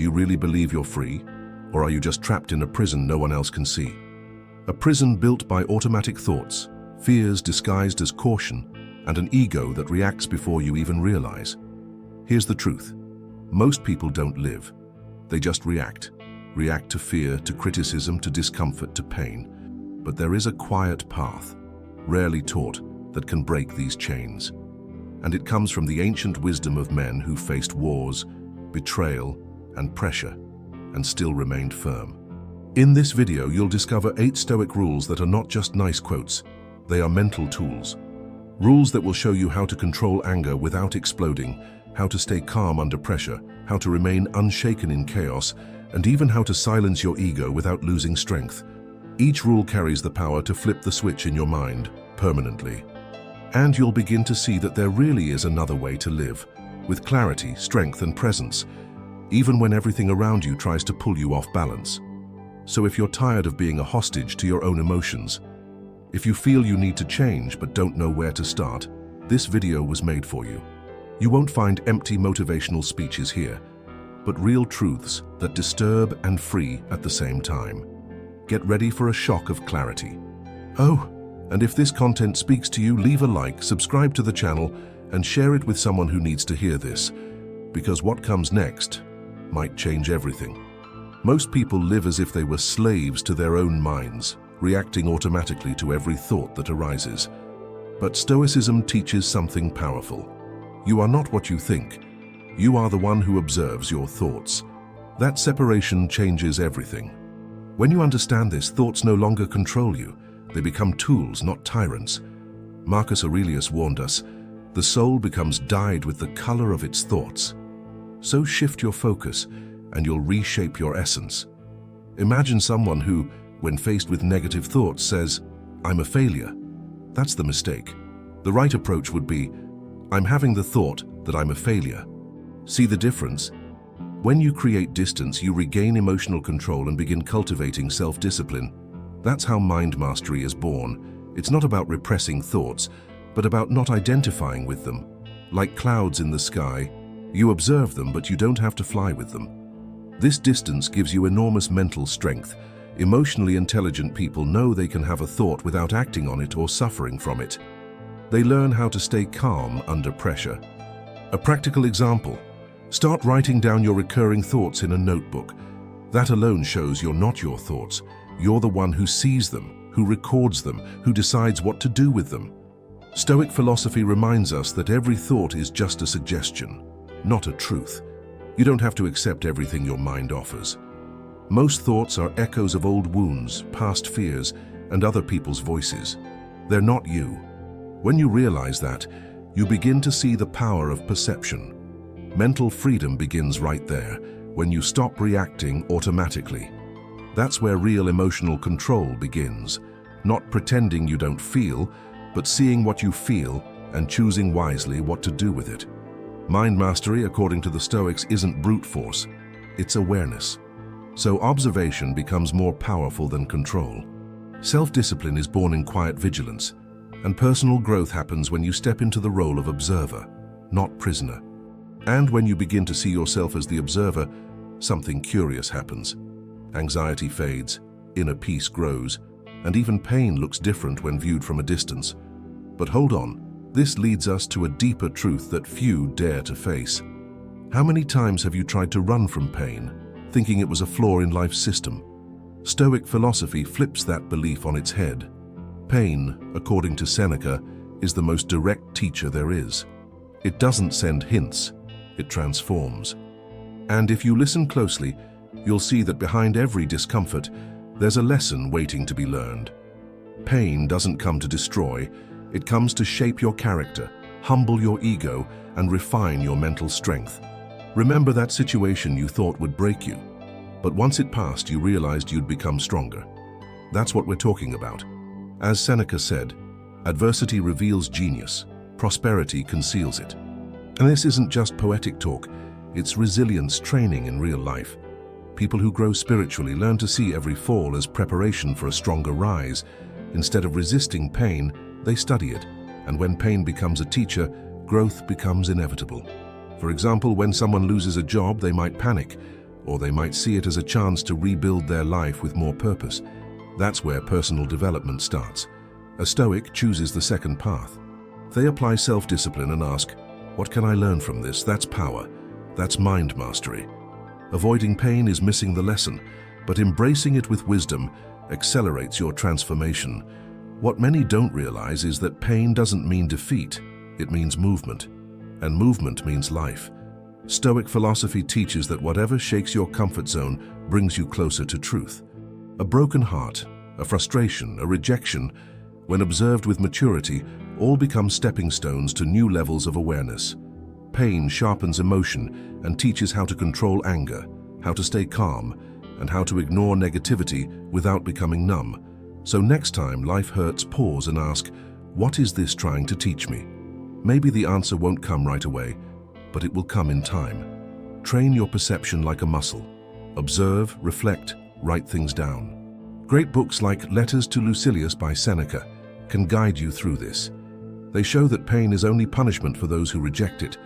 you really believe you're free? Or are you just trapped in a prison no one else can see? A prison built by automatic thoughts, fears disguised as caution, and an ego that reacts before you even realize. Here's the truth. Most people don't live. They just react. React to fear, to criticism, to discomfort, to pain. But there is a quiet path, rarely taught, that can break these chains. And it comes from the ancient wisdom of men who faced wars, betrayal, and pressure, and still remained firm. In this video, you'll discover 8 Stoic rules that are not just nice quotes. They are mental tools. Rules that will show you how to control anger without exploding, how to stay calm under pressure, how to remain unshaken in chaos, and even how to silence your ego without losing strength. Each rule carries the power to flip the switch in your mind, permanently. And you'll begin to see that there really is another way to live, with clarity, strength, and presence, even when everything around you tries to pull you off balance. So if you're tired of being a hostage to your own emotions, if you feel you need to change but don't know where to start, this video was made for you. You won't find empty motivational speeches here, but real truths that disturb and free at the same time. Get ready for a shock of clarity. Oh, and if this content speaks to you, leave a like, subscribe to the channel, and share it with someone who needs to hear this, because what comes next might change everything. Most people live as if they were slaves to their own minds, reacting automatically to every thought that arises. But Stoicism teaches something powerful. You are not what you think. You are the one who observes your thoughts. That separation changes everything. When you understand this, thoughts no longer control you. They become tools, not tyrants. Marcus Aurelius warned us, the soul becomes dyed with the color of its thoughts. So shift your focus, and you'll reshape your essence. Imagine someone who, when faced with negative thoughts, says, "I'm a failure." That's the mistake. The right approach would be, "I'm having the thought that I'm a failure." See the difference? When you create distance, you regain emotional control and begin cultivating self-discipline. That's how mind mastery is born. It's not about repressing thoughts, but about not identifying with them. Like clouds in the sky, you observe them, but you don't have to fly with them. This distance gives you enormous mental strength. Emotionally intelligent people know they can have a thought without acting on it or suffering from it. They learn how to stay calm under pressure. A practical example: start writing down your recurring thoughts in a notebook. That alone shows you're not your thoughts. You're the one who sees them, who records them, who decides what to do with them. Stoic philosophy reminds us that every thought is just a suggestion, not a truth. You don't have to accept everything your mind offers. Most thoughts are echoes of old wounds, past fears, and other people's voices. They're not you. When you realize that, you begin to see the power of perception. Mental freedom begins right there, when you stop reacting automatically. That's where real emotional control begins. Not pretending you don't feel, but seeing what you feel and choosing wisely what to do with it. Mind mastery, according to the Stoics, isn't brute force, it's awareness. So observation becomes more powerful than control. Self-discipline is born in quiet vigilance, and personal growth happens when you step into the role of observer, not prisoner. And when you begin to see yourself as the observer, something curious happens. Anxiety fades, inner peace grows, and even pain looks different when viewed from a distance. But hold on, this leads us to a deeper truth that few dare to face. How many times have you tried to run from pain, thinking it was a flaw in life's system? Stoic philosophy flips that belief on its head. Pain, according to Seneca, is the most direct teacher there is. It doesn't send hints, it transforms. And if you listen closely, you'll see that behind every discomfort, there's a lesson waiting to be learned. Pain doesn't come to destroy, it comes to shape your character, humble your ego, and refine your mental strength. Remember that situation you thought would break you, but once it passed, you realized you'd become stronger. That's what we're talking about. As Seneca said, adversity reveals genius, prosperity conceals it. And this isn't just poetic talk, it's resilience training in real life. People who grow spiritually learn to see every fall as preparation for a stronger rise. Instead of resisting pain, they study it, and when pain becomes a teacher, growth becomes inevitable. For example, when someone loses a job, they might panic. or they might see it as a chance to rebuild their life with more purpose. That's where personal development starts. A Stoic chooses the second path. They apply self-discipline and ask, what can I learn from this? That's power. That's mind mastery. Avoiding pain is missing the lesson, but embracing it with wisdom accelerates your transformation. What many don't realize is that pain doesn't mean defeat, it means movement. And movement means life. Stoic philosophy teaches that whatever shakes your comfort zone brings you closer to truth. A broken heart, a frustration, a rejection, when observed with maturity, all become stepping stones to new levels of awareness. Pain sharpens emotion and teaches how to control anger, how to stay calm, and how to ignore negativity without becoming numb. So next time life hurts, pause and ask, what is this trying to teach me? Maybe the answer won't come right away, but it will come in time. Train your perception like a muscle. Observe, reflect, write things down. Great books like Letters to Lucilius by Seneca can guide you through this. They show that pain is only punishment for those who reject it,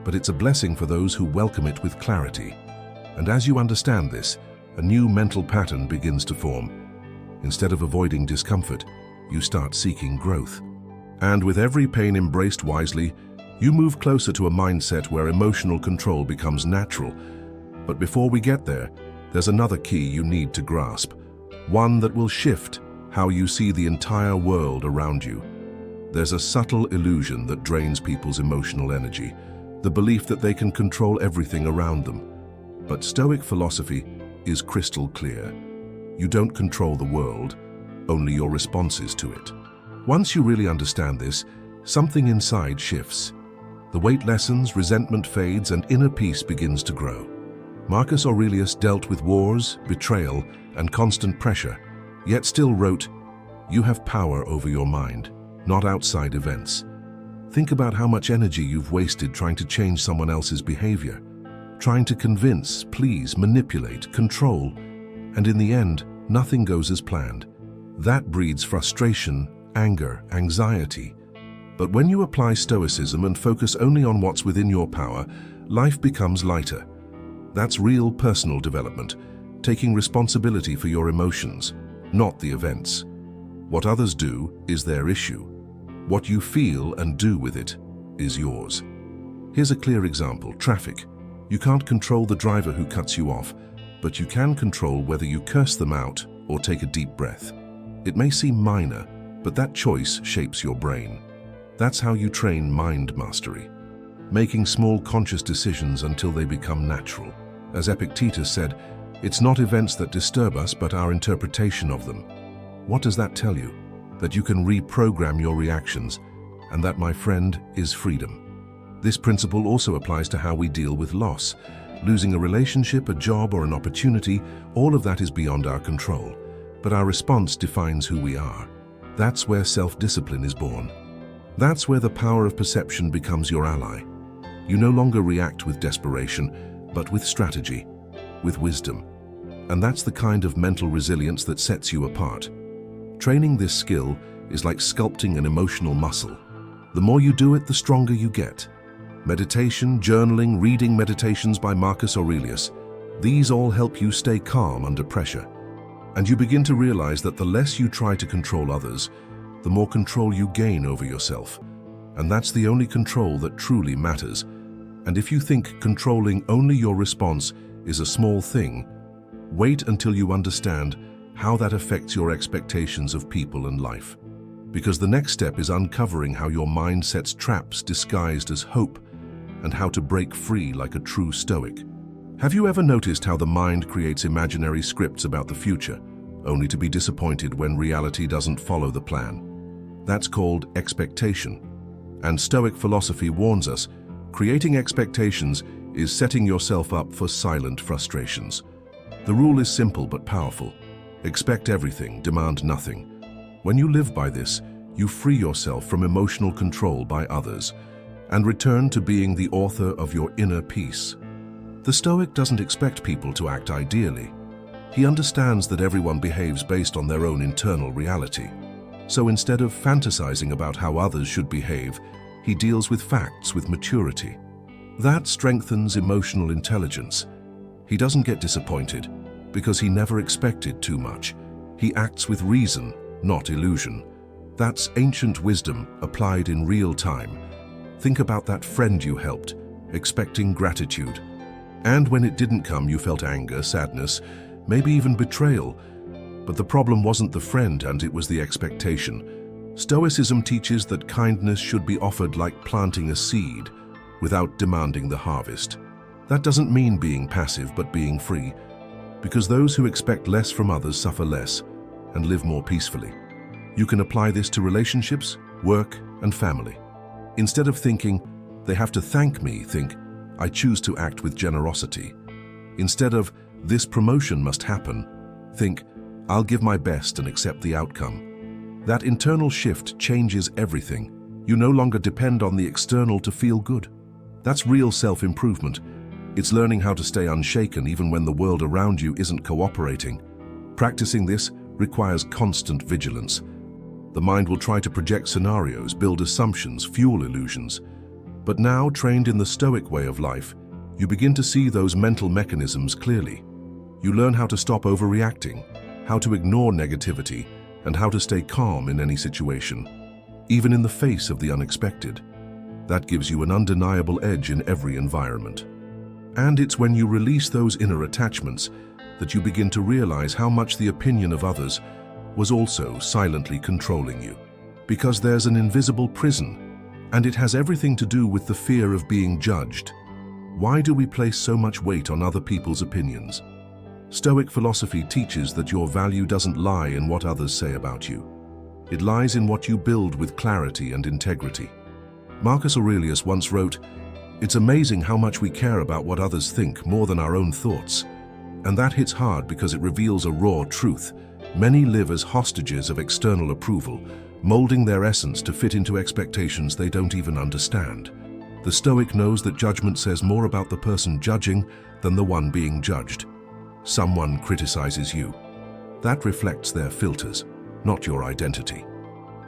but it's a blessing for those who welcome it with clarity. And as you understand this, a new mental pattern begins to form. Instead of avoiding discomfort, you start seeking growth. And with every pain embraced wisely, you move closer to a mindset where emotional control becomes natural. But before we get there, there's another key you need to grasp, one that will shift how you see the entire world around you. There's a subtle illusion that drains people's emotional energy, the belief that they can control everything around them. But Stoic philosophy is crystal clear. You don't control the world, only your responses to it. Once you really understand this, something inside shifts. The weight lessens, resentment fades, and inner peace begins to grow. Marcus Aurelius dealt with wars, betrayal, and constant pressure, yet still wrote, "You have power over your mind, not outside events." Think about how much energy you've wasted trying to change someone else's behavior, trying to convince, please, manipulate, control, and in the end, nothing goes as planned. That breeds frustration, anger, anxiety. But when you apply Stoicism and focus only on what's within your power, life becomes lighter. That's real personal development, taking responsibility for your emotions, not the events. What others do is their issue. What you feel and do with it is yours. Here's a clear example: traffic. You can't control the driver who cuts you off, but you can control whether you curse them out or take a deep breath. It may seem minor, but that choice shapes your brain. That's how you train mind mastery, making small conscious decisions until they become natural. As Epictetus said, it's not events that disturb us, but our interpretation of them. What does that tell you? That you can reprogram your reactions, and that, my friend, is freedom. This principle also applies to how we deal with loss. Losing a relationship, a job, or an opportunity, all of that is beyond our control. But our response defines who we are. That's where self-discipline is born. That's where the power of perception becomes your ally. You no longer react with desperation, but with strategy, with wisdom. And that's the kind of mental resilience that sets you apart. Training this skill is like sculpting an emotional muscle. The more you do it, the stronger you get. Meditation, journaling, reading meditations by Marcus Aurelius, these all help you stay calm under pressure. And you begin to realize that the less you try to control others, the more control you gain over yourself. And that's the only control that truly matters. And if you think controlling only your response is a small thing, wait until you understand how that affects your expectations of people and life. Because the next step is uncovering how your mind sets traps disguised as hope and how to break free like a true Stoic. Have you ever noticed how the mind creates imaginary scripts about the future, only to be disappointed when reality doesn't follow the plan? That's called expectation. And Stoic philosophy warns us, creating expectations is setting yourself up for silent frustrations. The rule is simple but powerful. Expect everything, demand nothing. When you live by this, you free yourself from emotional control by others and return to being the author of your inner peace. The Stoic doesn't expect people to act ideally. He understands that everyone behaves based on their own internal reality. So instead of fantasizing about how others should behave, he deals with facts with maturity. That strengthens emotional intelligence. He doesn't get disappointed because he never expected too much. He acts with reason, not illusion. That's ancient wisdom applied in real time. Think about that friend you helped, expecting gratitude. And when it didn't come, you felt anger, sadness, maybe even betrayal. But the problem wasn't the friend, and it was the expectation. Stoicism teaches that kindness should be offered like planting a seed, without demanding the harvest. That doesn't mean being passive, but being free, because those who expect less from others suffer less and live more peacefully. You can apply this to relationships, work, and family. Instead of thinking, they have to thank me, think, I choose to act with generosity. Instead of, this promotion must happen, think, I'll give my best and accept the outcome. That internal shift changes everything. You no longer depend on the external to feel good. That's real self-improvement. It's learning how to stay unshaken even when the world around you isn't cooperating. Practicing this requires constant vigilance. The mind will try to project scenarios, build assumptions, fuel illusions. But now, trained in the Stoic way of life, you begin to see those mental mechanisms clearly. You learn how to stop overreacting, how to ignore negativity, and how to stay calm in any situation, even in the face of the unexpected. That gives you an undeniable edge in every environment. And it's when you release those inner attachments that you begin to realize how much the opinion of others was also silently controlling you. Because there's an invisible prison, and it has everything to do with the fear of being judged. Why do we place so much weight on other people's opinions? Stoic philosophy teaches that your value doesn't lie in what others say about you. It lies in what you build with clarity and integrity. Marcus Aurelius once wrote, "It's amazing how much we care about what others think more than our own thoughts." And that hits hard because it reveals a raw truth. Many live as hostages of external approval, molding their essence to fit into expectations they don't even understand. The Stoic knows that judgment says more about the person judging than the one being judged. Someone criticizes you. That reflects their filters, not your identity.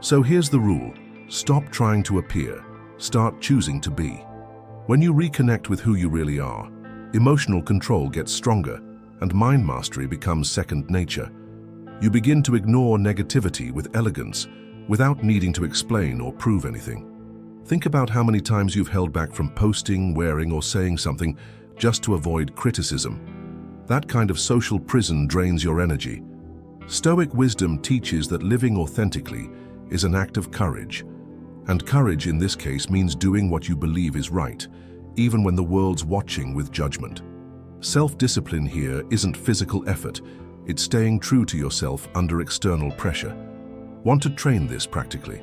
So here's the rule: stop trying to appear, start choosing to be. When you reconnect with who you really are, emotional control gets stronger and mind mastery becomes second nature. You begin to ignore negativity with elegance, without needing to explain or prove anything. Think about how many times you've held back from posting, wearing, or saying something just to avoid criticism. That kind of social prison drains your energy. Stoic wisdom teaches that living authentically is an act of courage. And courage in this case means doing what you believe is right, even when the world's watching with judgment. Self-discipline here isn't physical effort, it's staying true to yourself under external pressure. Want to train this practically?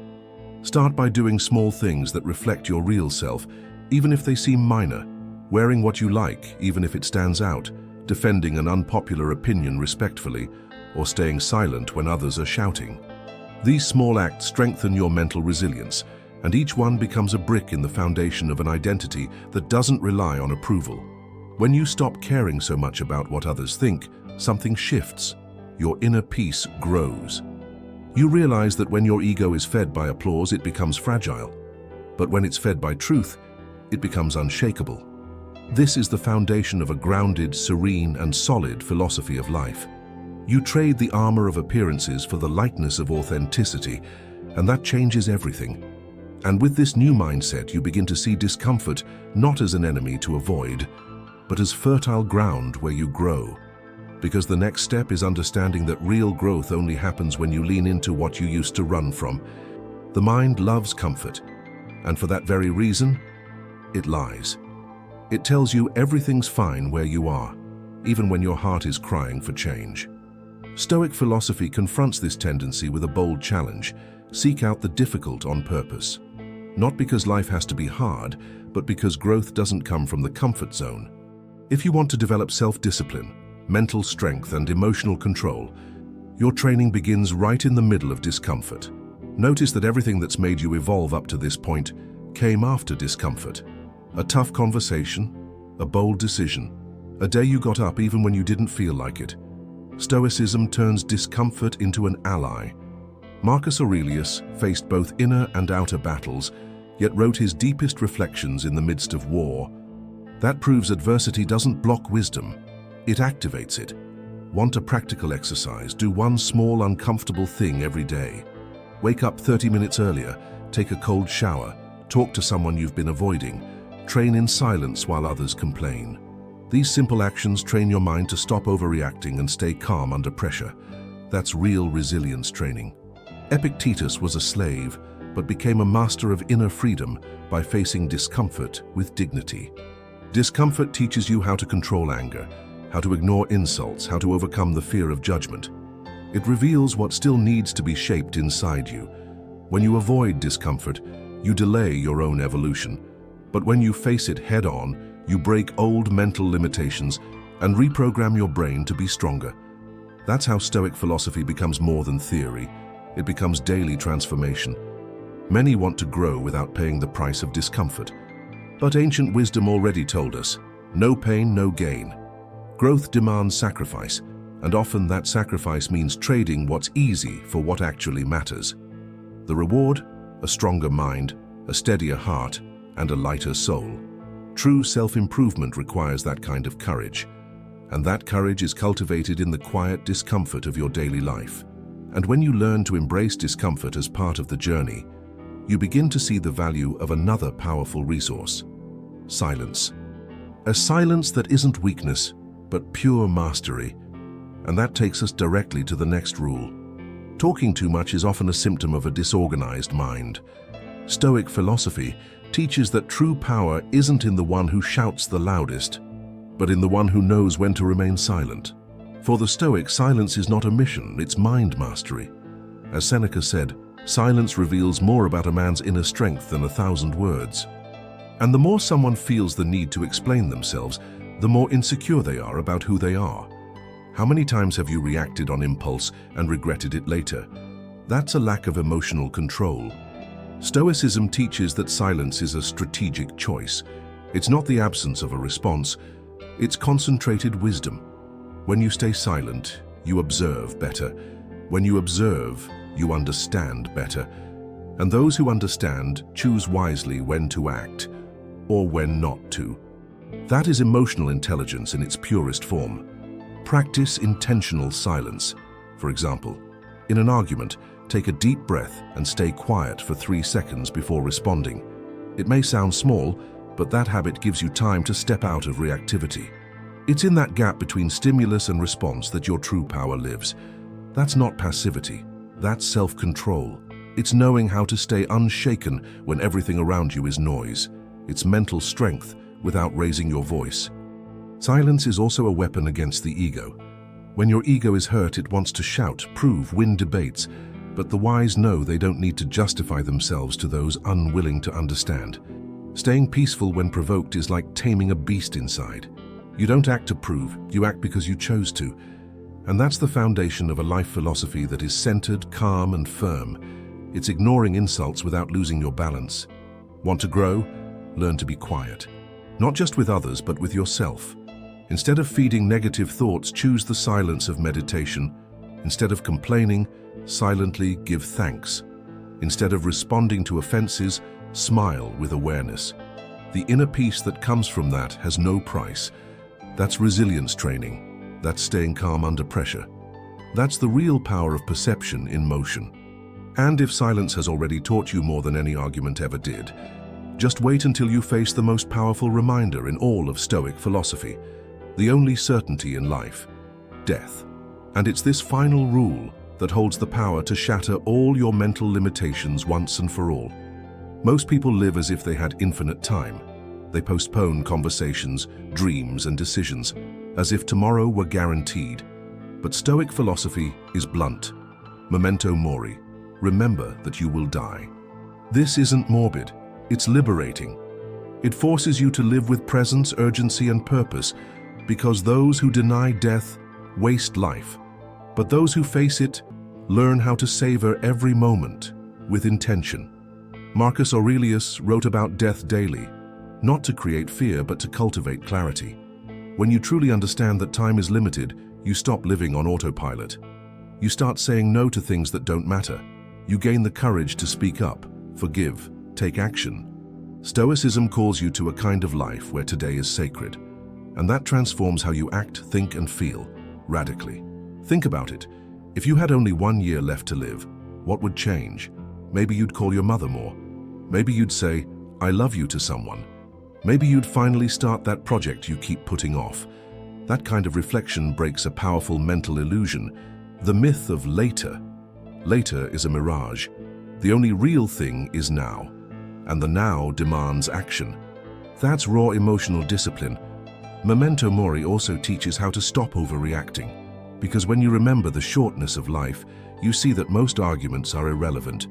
Start by doing small things that reflect your real self, even if they seem minor. Wearing what you like, even if it stands out, defending an unpopular opinion respectfully, or staying silent when others are shouting. These small acts strengthen your mental resilience, and each one becomes a brick in the foundation of an identity that doesn't rely on approval. When you stop caring so much about what others think, something shifts. Your inner peace grows. You realize that when your ego is fed by applause, it becomes fragile. But when it's fed by truth, it becomes unshakable. This is the foundation of a grounded, serene, and solid philosophy of life. You trade the armor of appearances for the lightness of authenticity, and that changes everything. And with this new mindset, you begin to see discomfort not as an enemy to avoid, but as fertile ground where you grow. Because the next step is understanding that real growth only happens when you lean into what you used to run from. The mind loves comfort, and for that very reason, it lies. It tells you everything's fine where you are, even when your heart is crying for change. Stoic philosophy confronts this tendency with a bold challenge: seek out the difficult on purpose. Not because life has to be hard, but because growth doesn't come from the comfort zone. If you want to develop self-discipline, mental strength, and emotional control, your training begins right in the middle of discomfort. Notice that everything that's made you evolve up to this point came after discomfort. A tough conversation, a bold decision, a day you got up even when you didn't feel like it. Stoicism turns discomfort into an ally. Marcus Aurelius faced both inner and outer battles, yet wrote his deepest reflections in the midst of war. That proves adversity doesn't block wisdom. It activates it. Want a practical exercise? Do one small, uncomfortable thing every day. Wake up 30 minutes earlier, take a cold shower, talk to someone you've been avoiding, train in silence while others complain. These simple actions train your mind to stop overreacting and stay calm under pressure. That's real resilience training. Epictetus was a slave, but became a master of inner freedom by facing discomfort with dignity. Discomfort teaches you how to control anger, how to ignore insults, how to overcome the fear of judgment. It reveals what still needs to be shaped inside you. When you avoid discomfort, you delay your own evolution. But when you face it head-on, you break old mental limitations and reprogram your brain to be stronger. That's how Stoic philosophy becomes more than theory. It becomes daily transformation. Many want to grow without paying the price of discomfort. But ancient wisdom already told us, no pain, no gain. Growth demands sacrifice, and often that sacrifice means trading what's easy for what actually matters. The reward? A stronger mind, a steadier heart, and a lighter soul. True self-improvement requires that kind of courage, and that courage is cultivated in the quiet discomfort of your daily life. And when you learn to embrace discomfort as part of the journey, you begin to see the value of another powerful resource: silence. A silence that isn't weakness, but pure mastery. And that takes us directly to the next rule. Talking too much is often a symptom of a disorganized mind. Stoic philosophy teaches that true power isn't in the one who shouts the loudest, but in the one who knows when to remain silent. For the Stoic, silence is not a mission, it's mind mastery. As Seneca said, silence reveals more about a man's inner strength than 1,000 words. And the more someone feels the need to explain themselves, the more insecure they are about who they are. How many times have you reacted on impulse and regretted it later? That's a lack of emotional control. Stoicism teaches that silence is a strategic choice. It's not the absence of a response, it's concentrated wisdom. When you stay silent, you observe better. When you observe, you understand better. And those who understand choose wisely when to act, or when not to. That is emotional intelligence in its purest form. Practice intentional silence. For example, in an argument, take a deep breath and stay quiet for 3 seconds before responding. It may sound small, but that habit gives you time to step out of reactivity. It's in that gap between stimulus and response that your true power lives. That's not passivity, that's self-control. It's knowing how to stay unshaken when everything around you is noise. It's mental strength without raising your voice. Silence is also a weapon against the ego. When your ego is hurt, it wants to shout, prove, win debates, but the wise know they don't need to justify themselves to those unwilling to understand. Staying peaceful when provoked is like taming a beast inside. You don't act to prove, you act because you chose to. And that's the foundation of a life philosophy that is centered, calm, and firm. It's ignoring insults without losing your balance. Want to grow? Learn to be quiet. Not just with others, but with yourself. Instead of feeding negative thoughts, choose the silence of meditation. Instead of complaining, silently give thanks. Instead of responding to offenses, smile with awareness. The inner peace that comes from that has no price. That's resilience training. That's staying calm under pressure. That's the real power of perception in motion. And if silence has already taught you more than any argument ever did, just wait until you face the most powerful reminder in all of Stoic philosophy, the only certainty in life: death. And it's this final rule that holds the power to shatter all your mental limitations once and for all. Most people live as if they had infinite time. They postpone conversations, dreams, and decisions, as if tomorrow were guaranteed. But Stoic philosophy is blunt. Memento mori. Remember that you will die. This isn't morbid, it's liberating. It forces you to live with presence, urgency, and purpose, because those who deny death waste life. But those who face it learn how to savor every moment with intention. Marcus Aurelius wrote about death daily, not to create fear, but to cultivate clarity. When you truly understand that time is limited, you stop living on autopilot. You start saying no to things that don't matter. You gain the courage to speak up, forgive, take action. Stoicism calls you to a kind of life where today is sacred, And that transforms how you act, think, and feel, radically. Think about it. If you had only 1 year left to live, what would change? Maybe you'd call your mother more. Maybe you'd say, "I love you" to someone. Maybe you'd finally start that project you keep putting off. That kind of reflection breaks a powerful mental illusion, the myth of later. Later is a mirage. The only real thing is now, and the now demands action. That's raw emotional discipline. Memento Mori also teaches how to stop overreacting, because when you remember the shortness of life, you see that most arguments are irrelevant.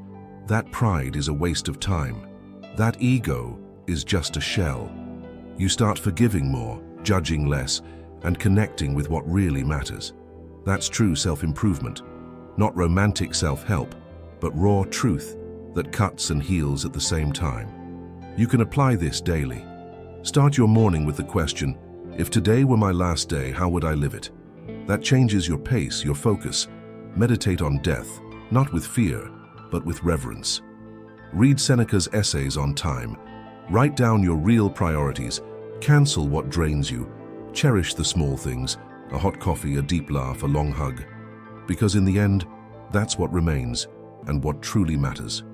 That pride is a waste of time. That ego is just a shell. You start forgiving more, judging less, and connecting with what really matters. That's true self-improvement, not romantic self-help, but raw truth that cuts and heals at the same time. You can apply this daily. Start your morning with the question, "If today were my last day, how would I live it?" That changes your pace, your focus. Meditate on death, not with fear, but with reverence. Read Seneca's essays on time. Write down your real priorities. Cancel what drains you. Cherish the small things, a hot coffee, a deep laugh, a long hug. Because in the end, that's what remains and what truly matters.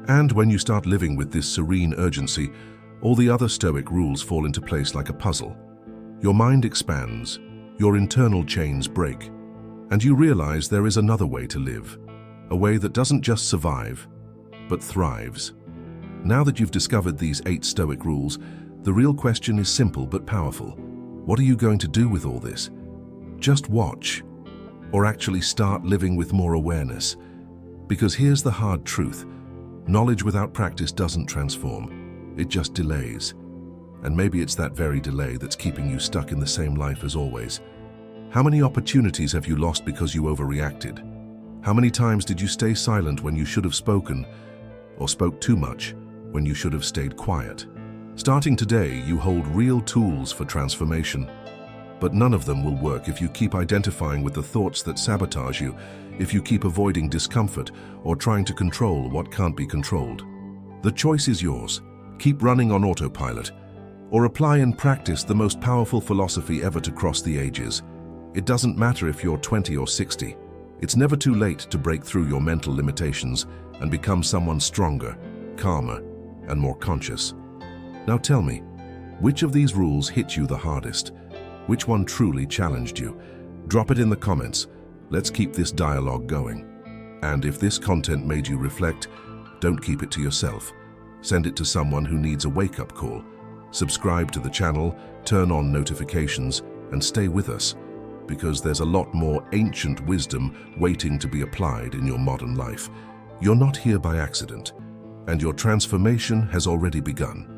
And when you start living with this serene urgency, all the other Stoic rules fall into place like a puzzle. Your mind expands, your internal chains break, and you realize there is another way to live, a way that doesn't just survive, but thrives. Now that you've discovered these 8 Stoic rules, the real question is simple but powerful. What are you going to do with all this? Just watch, or actually start living with more awareness? Because here's the hard truth. Knowledge without practice doesn't transform. It just delays. And maybe it's that very delay that's keeping you stuck in the same life as always. How many opportunities have you lost because you overreacted? How many times did you stay silent when you should have spoken, or spoke too much when you should have stayed quiet? Starting today, you hold real tools for transformation. But none of them will work if you keep identifying with the thoughts that sabotage you, if you keep avoiding discomfort or trying to control what can't be controlled. The choice is yours. Keep running on autopilot, or apply and practice the most powerful philosophy ever to cross the ages. It doesn't matter if you're 20 or 60. It's never too late to break through your mental limitations and become someone stronger, calmer, and more conscious. Now tell me, which of these rules hit you the hardest? Which one truly challenged you? Drop it in the comments. Let's keep this dialogue going. And if this content made you reflect, don't keep it to yourself. Send it to someone who needs a wake-up call. Subscribe to the channel, turn on notifications, and stay with us, because there's a lot more ancient wisdom waiting to be applied in your modern life. You're not here by accident, and your transformation has already begun.